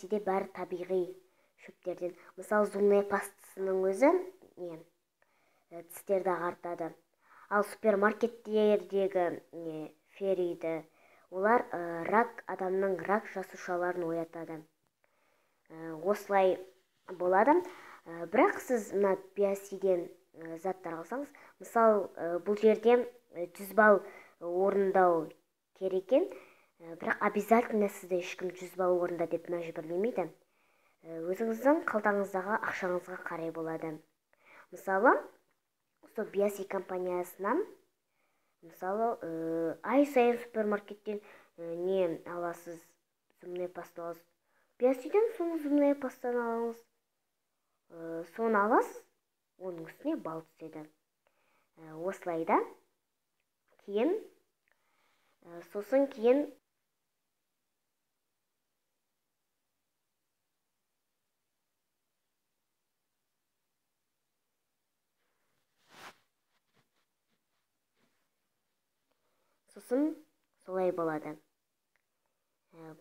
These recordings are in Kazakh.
биосиде бәрі табиғи шөптерден. Мысалы, зубная пастасының өзі тістерді ағартады. Ал супермаркеттердегі ферриді, олар адамның рак жасушаларын оятады. Осылай болады. Бірақ сіз мына биосиден заттар алсаңыз, мысалы, бұл жерде 100 балл орындау керек екен, бірақ обязательно сізді ешкім 100 балл орында деп мәжбүрлемейді. Өзіңіздің қалтаңыздағы ақшаңызға қарай болады. Мысалы, сол биоси компаниясынан, мысалы, ай сайын супермаркеттен не аласыз, зубная паста аласыз. Биосиден соны зубная пастаны алыңыз. Соны аласыз, оның үстіне бал түседі. Осылайда кейін, сосын кейін солай болады.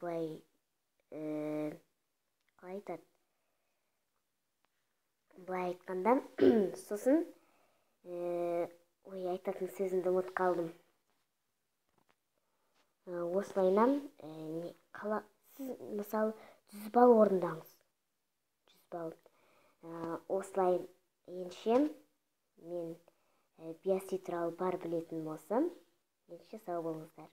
Былай қалай айтады? Былай айтқанда, сосын айтатын сөзімді ұмытып қалдым. Осылайынан сіз, мысалы, 100 балл орындаңыз. 100 балл. Осылай енше мен биоси туралы бар білетін болсам, енше сау болыңыздар.